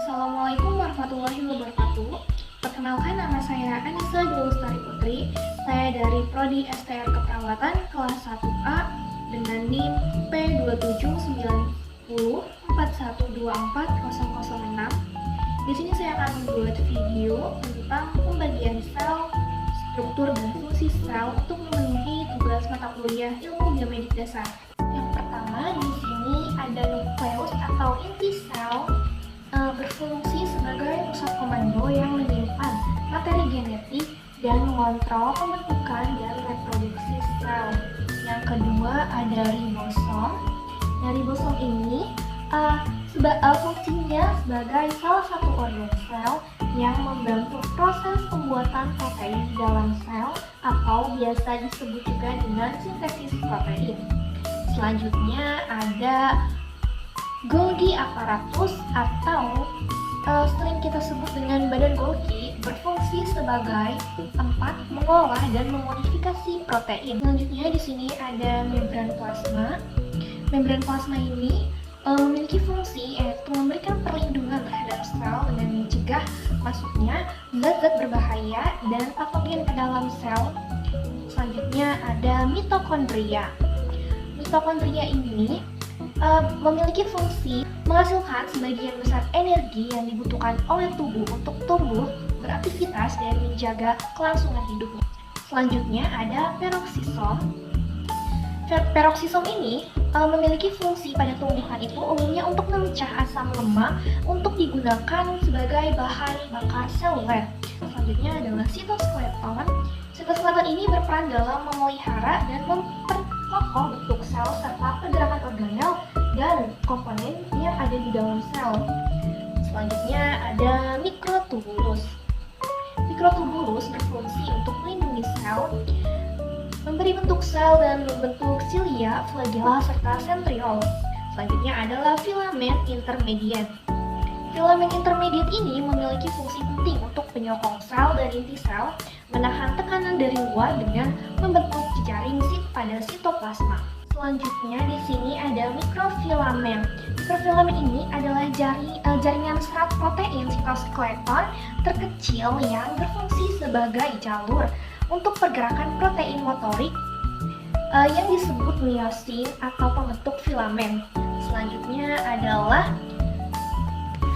Assalamualaikum warahmatullahi wabarakatuh. Perkenalkan, nama saya Anissa Dwi Lestari Putri. Saya dari Prodi STR Keperawatan kelas 1A dengan NIM P279041240006. Di sini saya akan membuat video tentang pembagian sel, struktur dan fungsi sel untuk memenuhi tugas mata kuliah ilmu biomedik dasar. Yang pertama, di sini ada nukleus atau inti sel berfungsi sebagai pusat komando yang menyimpan materi genetik dan mengontrol pembentukan dan reproduksi sel. Yang kedua ada ribosom. Nah, ribosom ini fungsinya sebagai salah satu organ sel yang membantu proses pembuatan protein di dalam sel atau biasa disebut juga dengan sintesis protein. Selanjutnya ada Golgi apparatus atau sering kita sebut dengan badan Golgi, berfungsi sebagai tempat mengolah dan memodifikasi protein. Selanjutnya di sini ada membran plasma. Membran plasma ini memiliki fungsi yaitu memberikan perlindungan terhadap sel dengan mencegah masuknya zat-zat berbahaya dan patogen ke dalam sel. Selanjutnya ada mitokondria. Mitokondria ini memiliki fungsi menghasilkan sebagian besar energi yang dibutuhkan oleh tubuh untuk tumbuh, beraktivitas, dan menjaga kelangsungan hidupnya. Selanjutnya ada peroksisom. Peroksisom ini memiliki fungsi pada tumbuhan itu umumnya untuk memecah asam lemak untuk digunakan sebagai bahan bakar seluler. Selanjutnya adalah sitoskeleton. Sitoskeleton ini berperan dalam memelihara dan memperkokoh bentuk sel serta pergerakan organel dan komponen yang ada di dalam sel. Selanjutnya ada mikrotubulus. Mikrotubulus berfungsi untuk melindungi sel, memberi bentuk sel dan membentuk silia, flagella, serta sentriol. Selanjutnya adalah filamen intermediate. Filamen intermediate ini memiliki fungsi penting untuk penyokong sel dan inti sel, menahan tekanan dari luar dengan membentuk jejaring pada sitoplasma. Selanjutnya di sini ada mikrofilamen. Mikrofilamen ini adalah jaringan serat protein sitoskeleton terkecil yang berfungsi sebagai jalur untuk pergerakan protein motorik yang disebut miosin atau pembentuk filamen. Selanjutnya adalah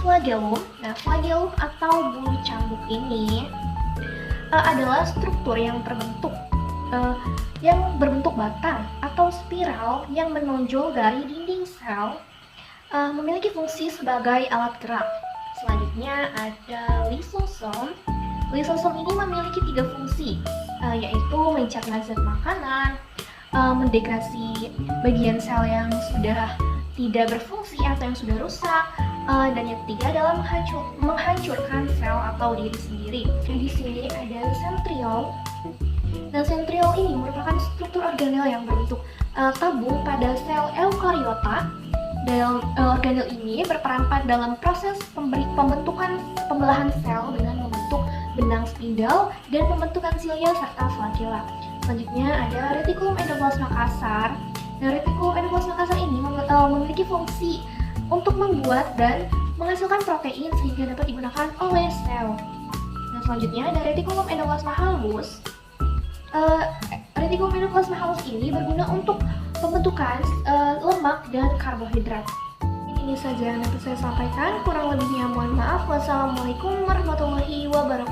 flagellum. Nah, flagellum atau bulu cambuk ini adalah struktur yang berbentuk batang atau spiral yang menonjol dari dinding sel, memiliki fungsi sebagai alat gerak. Selanjutnya ada lisosom. Lisosom ini memiliki 3 fungsi, yaitu mencerna zat makanan, mendegrasi bagian sel yang sudah tidak berfungsi atau yang sudah rusak, dan yang ketiga adalah menghancurkan sel atau diri sendiri. Di sini ada sentriol. Nah, sentriol ini merupakan struktur organel yang berbentuk tabung pada sel eukariota. Dan organel ini berperan dalam proses pembentukan pembelahan sel dengan membentuk benang spindle dan pembentukan silia serta flagella. Selanjutnya ada retikulum endoplasma kasar. Nah, retikulum endoplasma kasar ini memiliki fungsi untuk membuat dan menghasilkan protein sehingga dapat digunakan oleh sel. Nah, selanjutnya ada retikulum endoplasma halus. Retikulum endoplasma halus ini berguna untuk pembentukan lemak dan karbohidrat. Ini saja yang dapat saya sampaikan. Kurang lebihnya mohon maaf. Wassalamualaikum warahmatullahi wabarakatuh.